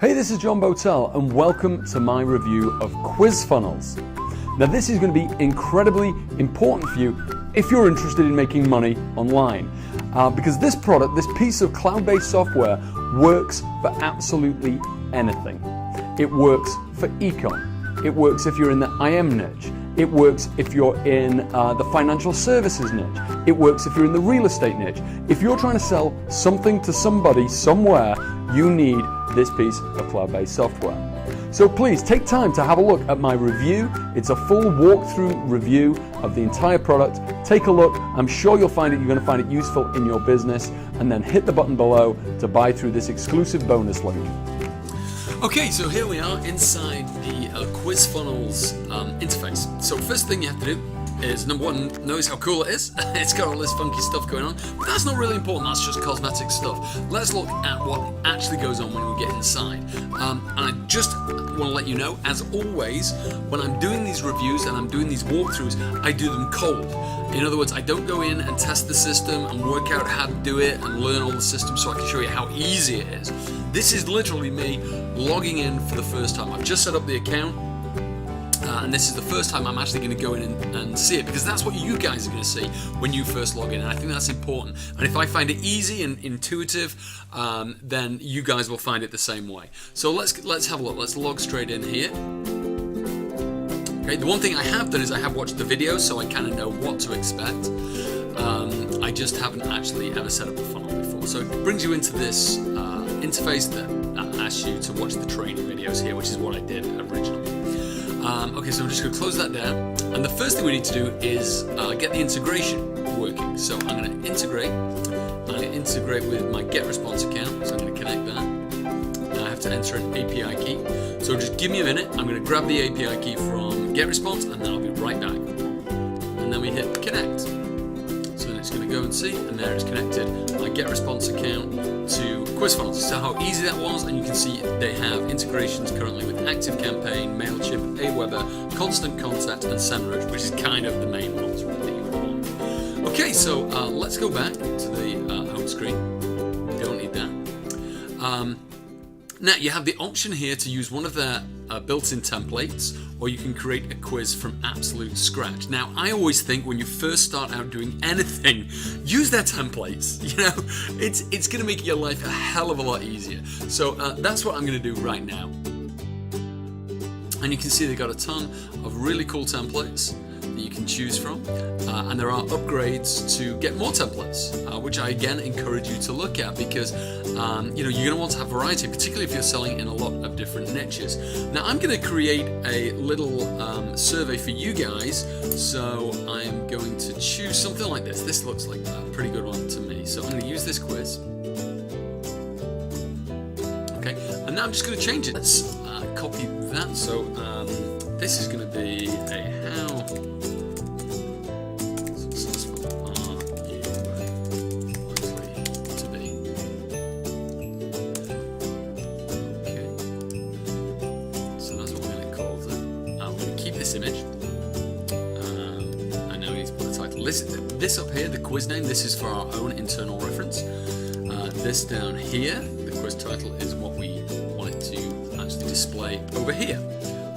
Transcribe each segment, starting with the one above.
Hey, this is John Botel and welcome to my review of quiz funnels. Now this is going to be incredibly important for you if you're interested in making money online because this product, this piece of cloud-based software works for absolutely anything. It works for e-com, it works if you're in the IM niche, it works if you're in the financial services niche, it works if you're in the real estate niche. If you're trying to sell something to somebody somewhere, you need this piece of cloud-based software. So please take time to have a look at my review. It's a full walkthrough review of the entire product. Take a look. I'm sure you're going to find it useful in your business, and then hit the button below to buy through this exclusive bonus link. Okay, so here we are inside the quiz funnels interface. So first thing you have to do is, number one, notice how cool it is. It's got all this funky stuff going on, but that's not really important, that's just cosmetic stuff. Let's look at what actually goes on when we get inside. And I just want to let you know, as always, when I'm doing these reviews and I'm doing these walkthroughs, I do them cold. In other words, I don't go in and test the system and work out how to do it and learn all the systems so I can show you how easy it is. This is literally me logging in for the first time. I've just set up the account. And this is the first time I'm actually going to go in and see it, because that's what you guys are going to see when you first log in, and I think that's important. And if I find it easy and intuitive, then you guys will find it the same way. So let's have a look. Let's log straight in here. Okay, the one thing I have done is I have watched the video, so I kind of know what to expect. I just haven't actually ever set up a funnel before. So it brings you into this interface that asks you to watch the training videos here, which is what I did originally. Okay, so I'm just going to close that down, and the first thing we need to do is get the integration working. So I'm going to integrate. I'm going to integrate with my GetResponse account, so I'm going to connect that. And I have to enter an API key. So just give me a minute. I'm going to grab the API key from GetResponse, and then I'll be right back. And then we hit connect. So then it's going to go and see, and there it's connected my GetResponse account to quiz funnels. So how easy that was, and you can see they have integrations currently with ActiveCampaign, MailChimp, Aweber, Constant Contact, and SEMrush, which is kind of the main ones really you would want. Okay, so let's go back to the home screen. Don't need that. Now you have the option here to use one of their built-in templates, or you can create a quiz from absolute scratch. Now I always think when you first start out doing anything, use their templates. You know, it's going to make your life a hell of a lot easier. So that's what I'm going to do right now. And you can see they've got a ton of really cool templates that you can choose from, and there are upgrades to get more templates, which I again encourage you to look at, because you know, you're going to want to have variety, particularly if you're selling in a lot of different niches. Now I'm going to create a little survey for you guys, so I'm going to choose something like this. This looks like a pretty good one to me, so I'm going to use this quiz. Okay, and now I'm just going to change it. Let's copy that. So this is going to be a how successful are you likely to be. Okay, so that's what we're going to call it. We're going to keep this image. I know we need to put the title. This up here, the quiz name, this is for our own internal reference. This down here, the quiz title, is what we want it to actually display over here.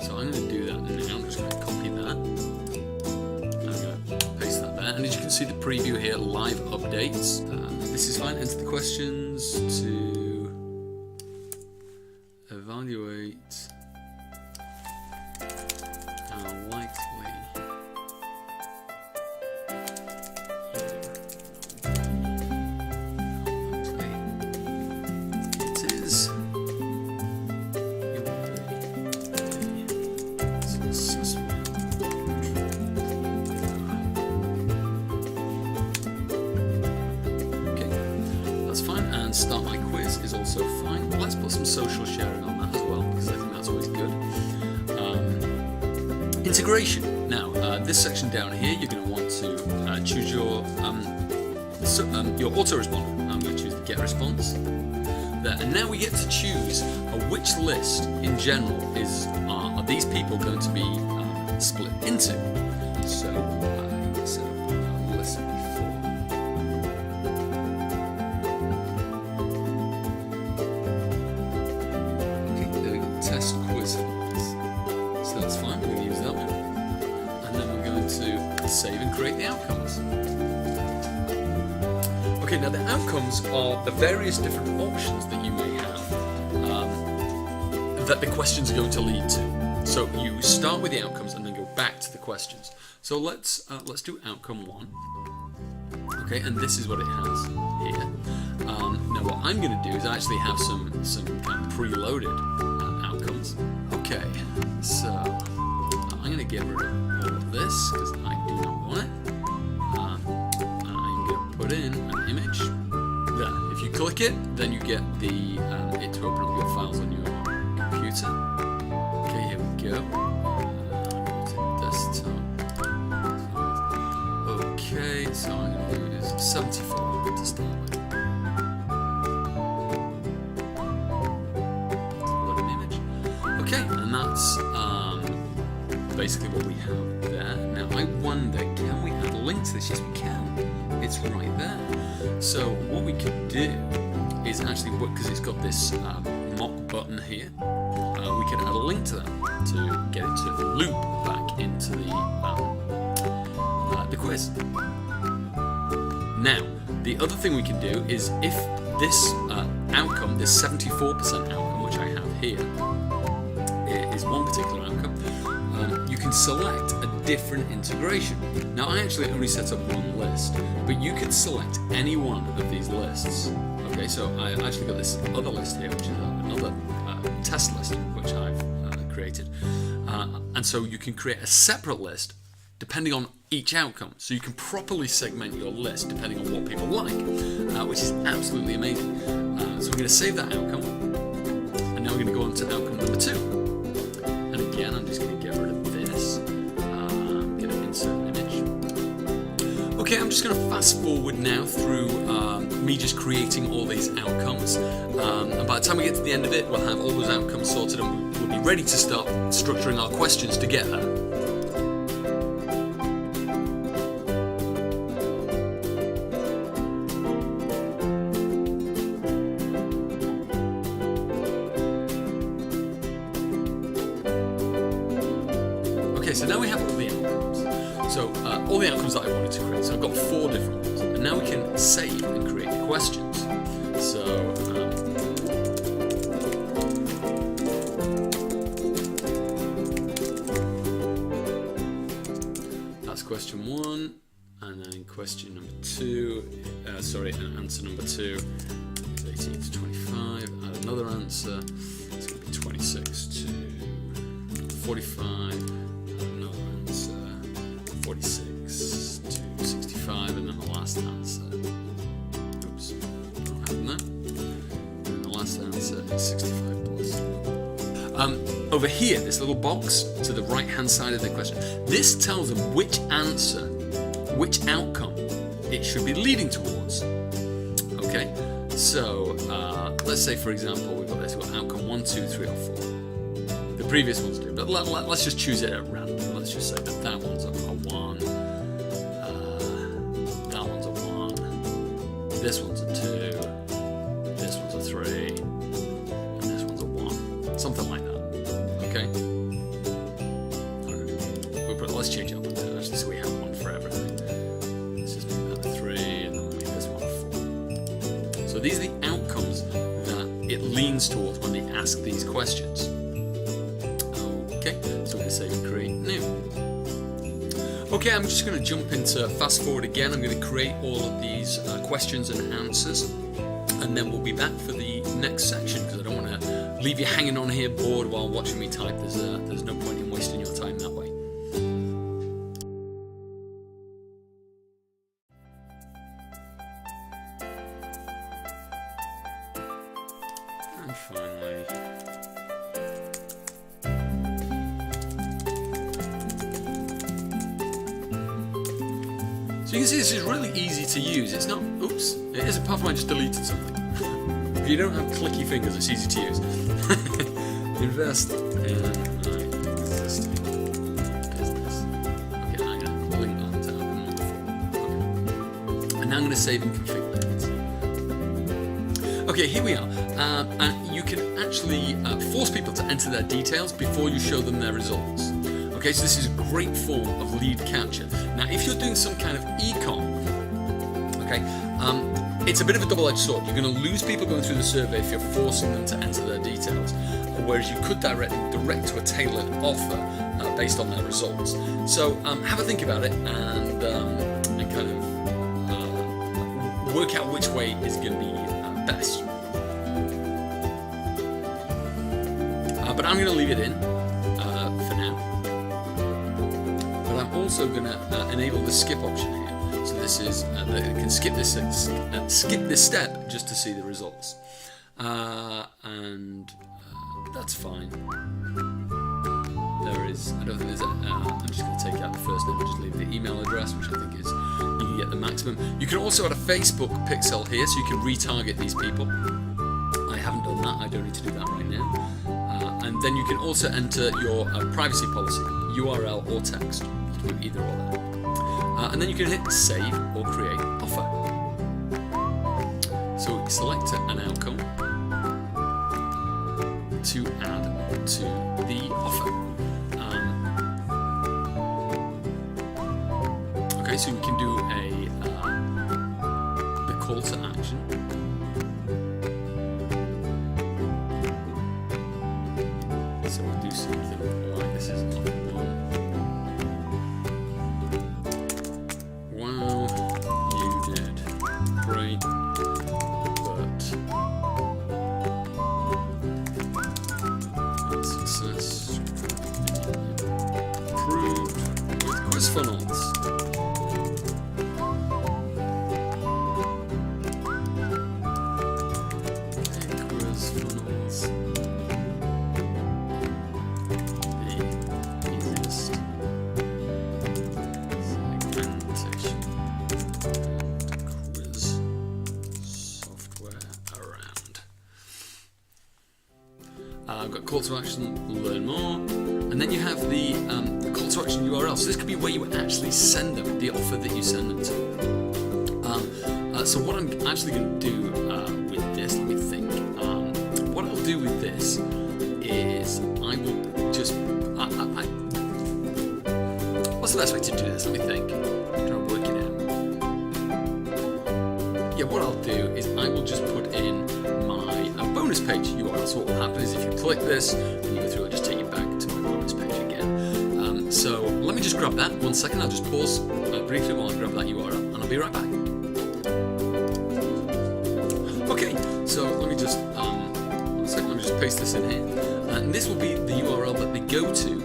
So I'm going to do that now. I'm just going to copy that. I'm going to paste that there. And as you can see, the preview here, live updates. This is fine. Enter the questions to evaluate how likely it is. And start my quiz is also fine. Let's put some social sharing on that as well, because I think that's always good. Integration. Now, this section down here, you're going to want to choose your autoresponder. I'm going to choose the GetResponse there, and now we get to choose which list in general are these people going to be split into. So set up a list before. test quiz funnels. So that's fine, we're going to use that one. And then we're going to save and create the outcomes. Okay, now the outcomes are the various different options that you may have that the questions are going to lead to. So you start with the outcomes and then go back to the questions. So let's do outcome 1. Okay, and this is what it has here. Now what I'm going to do is actually have some kind of preloaded outcomes. Okay, so I'm going to get rid of all of this because I do not want it. I'm going to put in an image. There. If you click it, then you get the it to open up your files on your computer. Okay, here we go. Desktop. Okay, so I'm going to use 74 to start with. Okay, and that's basically what we have there. Now I wonder, can we add a link to this? Yes, we can. It's right there. So what we could do is actually, because it's got this mock button here, we can add a link to that to get it to loop back into the quiz. Now, the other thing we can do is if this outcome, this 74% outcome, which I have here, is one particular outcome, you can select a different integration. Now I actually only set up one list, but you could select any one of these lists. Okay, so I actually got this other list here, which is another test list, which I've created. And so you can create a separate list depending on each outcome. So you can properly segment your list depending on what people like, which is absolutely amazing. So we're going to save that outcome, and now we're going to go on to outcome number 2. Again, I'm just going to get rid of this. Get an insert image. Okay, I'm just going to fast forward now through me just creating all these outcomes. And by the time we get to the end of it, we'll have all those outcomes sorted and we'll be ready to start structuring our questions to get there. Okay, so now we have all the outcomes. So all the outcomes that I wanted to create. So I've got 4 different ones. And now we can save and create the questions. So that's question 1. And then question number 2, and answer number 2 is 18 to 25. Add another answer. It's going to be 26 to 45. 46 to 65, and then the last answer. Oops, not having that. And the last answer is 65 plus. Over here, this little box to the right-hand side of the question. This tells them which answer, which outcome it should be leading towards. Okay, so let's say, for example, we've got this. We've got outcome 1, 2, 3, or 4. The previous ones do, but let's just choose it at random. Let's just say that one's a 1, that one's a 1, this one's a 2, this one's a 3, and this one's a 1. Something like that. Okay? Let's change it up to 2, actually, so we have one for everything. Let's just make that a 3, and then we'll make this one a 4. So these are the outcomes that it leans towards when they ask these questions. Okay, so we're going to save and create new. Okay, I'm just going to jump into fast forward again. I'm going to create all of these questions and answers, and then we'll be back for the next section because I don't want to leave you hanging on here bored while watching me type. There's no point in wasting your time that way. And finally, so you can see this is really easy to use. It's not, oops, it is apart from I just deleted something. If you don't have clicky fingers, it's easy to use. Invest in my existing business. Okay, I'm going to link that to outcome number 4. Okay. And now I'm going to save and configure it. Okay, here we are. And you can actually force people to enter their details before you show them their results. Okay, so this is a great form of lead capture. Now, if you're doing some kind of e-com, okay, it's a bit of a double-edged sword. You're going to lose people going through the survey if you're forcing them to enter their details, whereas you could direct to a tailored offer based on their results. So have a think about it and kind of work out which way is going to be best. But I'm going to leave it in for now. But I'm also going to enable the skip option here. So this is you can skip this step just to see the results, and that's fine. I don't think there's I'm just going to take out the first name and just leave the email address, which I think is you can get the maximum. You can also add a Facebook pixel here, so you can retarget these people. I haven't done that. I don't need to do that right now. And then you can also enter your privacy policy, URL or text. You can do either or that. And then you can hit save or create offer. So select an outcome to add to the offer. Okay, so we can do the call to action. So we'll do something like this is offer one. Wow, you did great, but success improved with quiz funnels. I've got call to action, learn more, and then you have the call to action URL. So this could be where you actually send them, the offer that you send them to. So what I'm actually going to do with this, let me think. What I'll do with this is I will just. What's the best way to do this? Let me think. I'm trying to work it out. Yeah, what I'll do is I will just put in my bonus page URL. So what will happen is if you click this and you go through, it'll just take you back to my bonus page again. So let me just grab that. 1 second, I'll just pause briefly while I grab that URL and I'll be right back. Okay, so let me just 1 second, let me just paste this in here. And this will be the URL that they go to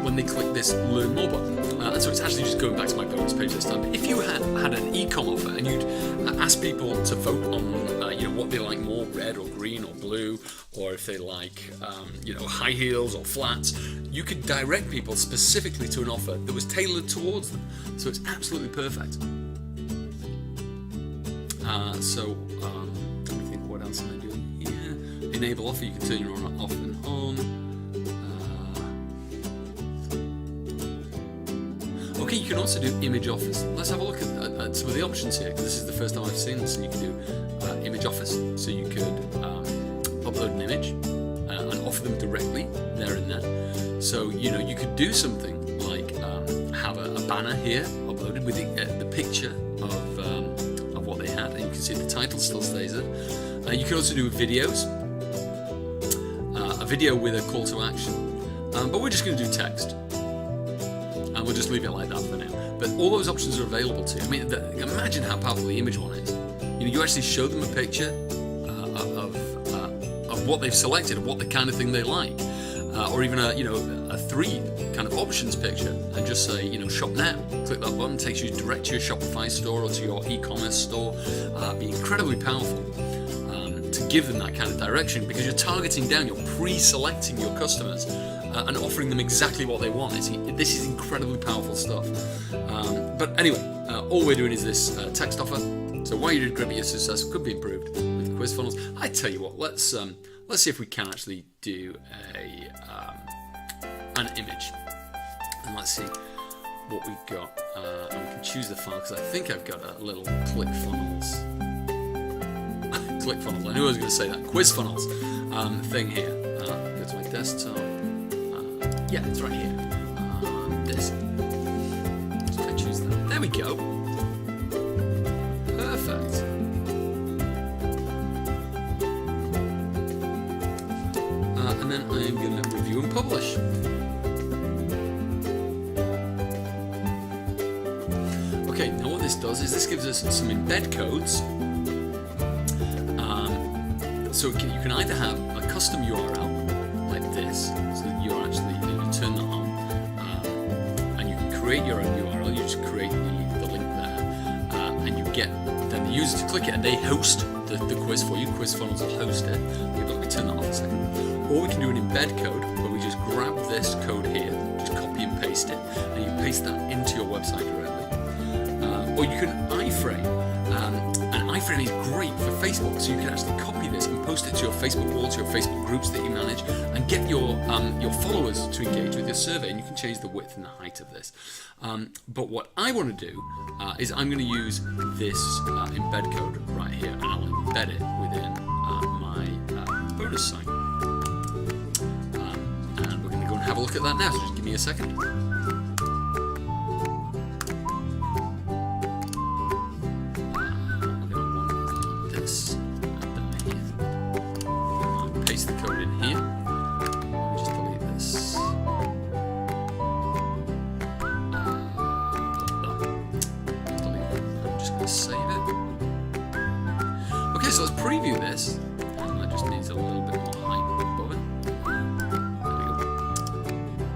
when they click this Learn More button. And so it's actually just going back to my bonus page this time. But if you had an e-com offer and you'd ask people to vote on what they like more, red or green or blue, or if they like high heels or flats, you could direct people specifically to an offer that was tailored towards them. So it's absolutely perfect. Let me think, what else am I doing here? Enable offer, you can turn your off and on. Okay, you can also do image offers. Let's have a look at some of the options here, because this is the first time I've seen this. And you can do image offers. So you could upload an image and offer them directly there and then. So you could do something like have a banner here uploaded with the picture of what they had, and you can see the title still stays there. You can also do videos, a video with a call to action, but we're just going to do text. And we'll just leave it like that for now. But all those options are available to you. I mean, imagine how powerful the image one is. You actually show them a picture of what they've selected, of what the kind of thing they like, or even a 3 kind of options picture, and just say shop now. Click that button, takes you direct to your Shopify store or to your e-commerce store. Be incredibly powerful to give them that kind of direction, because you're targeting down, you're pre-selecting your customers. And offering them exactly what they want. This is incredibly powerful stuff. But anyway, all we're doing is this text offer. So why you did great, but your success could be improved with quiz funnels. I tell you what, let's see if we can actually do an image, and let's see what we've got. And we can choose the file, because I think I've got a little ClickFunnels. ClickFunnels. I knew I was going to say that. QuizFunnels thing here. Go to my desktop. Yeah, it's right here. This. So I choose that. There we go. Perfect. And then I am going to review and publish. Okay, now what this does is this gives us some embed codes. So you can either have a custom URL like this, so that you're actually, you turn that on, and you can create your own URL. You just create the link there, and you get then the user to click it, and they host the quiz for you. QuizFunnels will host it. Let me turn that on a second. Or we can do an embed code where we just grab this code here, just copy and paste it, and you paste that into your website directly. Or you can iframe. And iframe is great for Facebook, so you can actually copy this and post it to your Facebook wall, to your Facebook groups that you manage, and get your followers to engage with your survey. And you can change the width and the height of this. But what I want to do is I'm going to use this embed code right here, and I'll embed it within my bonus site. And we're going to go and have a look at that now. So just give me a second. Paste the code in here. Let me just delete this. I'm just going to save it. Okay, so let's preview this. And that just needs a little bit more height above it. There we go.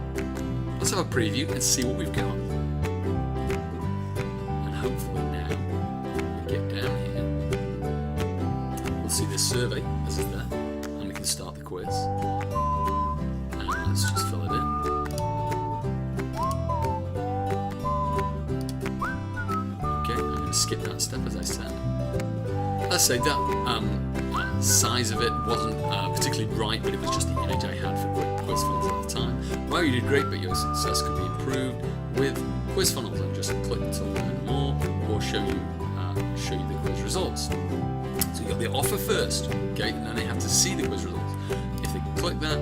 Let's have a preview and see what we've got. And hopefully now, when we get down here, we'll see this survey as it's there. Start the quiz, and let's just fill it in. Okay, I'm going to skip that step as I said. Let's say that size of it wasn't particularly bright, but it was just the image I had for QuizFunnels at the time. Wow, you did great, but your success could be improved with QuizFunnels. And just click to learn more, or show you the quiz results. So you got the offer first, okay, and then they have to see the quiz results. If they click that,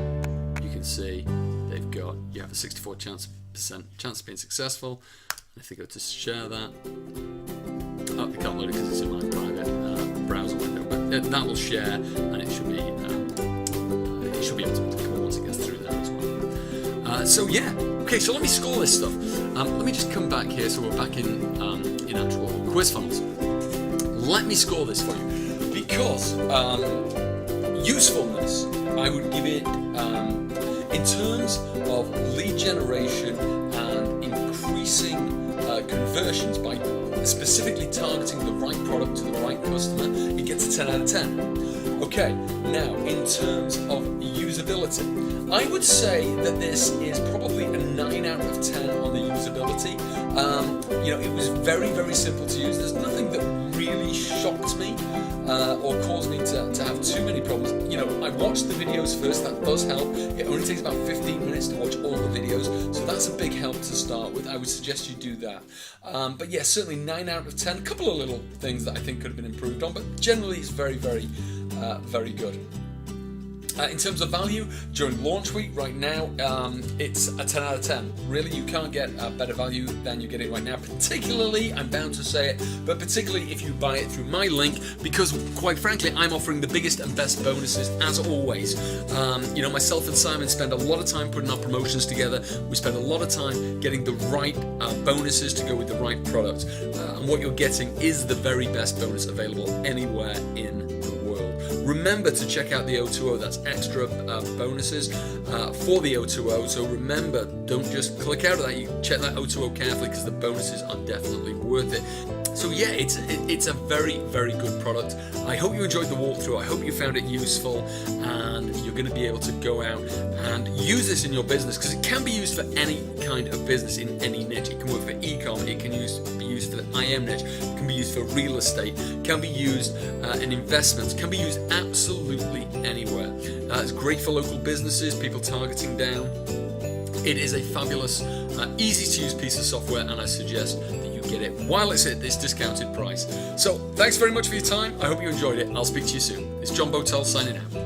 you can see you have a 64% chance of being successful. And if they go to share that, oh, they can't load it because it's in my private browser window, but that will share, and it should be able to be clickable once it gets through there as well. So yeah, okay, so let me score this stuff. Let me just come back here, so we're back in actual QuizFunnels. Let me score this for you. Because usefulness, I would give it, in terms of lead generation and increasing conversions by specifically targeting the right product to the right customer, it gets a 10 out of 10. Okay, now in terms of usability, I would say that this is probably a 9 out of 10 on the usability. It was very, very simple to use. There's nothing that really shocked me or caused me to have too many problems. I watched the videos first. That does help. It only takes about 15 minutes to watch all the videos, so that's a big help to start with. I would suggest you do that. But yeah, certainly 9 out of 10. A couple of little things that I think could have been improved on, but generally it's very, very, very good. In terms of value, during launch week right now, it's a 10 out of 10. Really, you can't get a better value than you're getting right now, particularly, I'm bound to say it, but particularly if you buy it through my link, because quite frankly, I'm offering the biggest and best bonuses as always. Myself and Simon spend a lot of time putting our promotions together. We spend a lot of time getting the right bonuses to go with the right product. And what you're getting is the very best bonus available anywhere in the world. Remember to check out the O2O, that's extra bonuses for the O2O. So remember, don't just click out of that, you check that O2O carefully because the bonuses are definitely worth it. So yeah, it's a very, very good product. I hope you enjoyed the walkthrough. I hope you found it useful, and you're going to be able to go out and use this in your business, because it can be used for any kind of business in any niche. It can work for e-com, it can be used for the IM niche, it can be used for real estate, can be used in investments, can be used absolutely anywhere. It's great for local businesses, people targeting down. It is a fabulous, easy to use piece of software, and I suggest that you get it while it's at this discounted price. So thanks very much for your time. I hope you enjoyed it. I'll speak to you soon. It's John Botel signing out.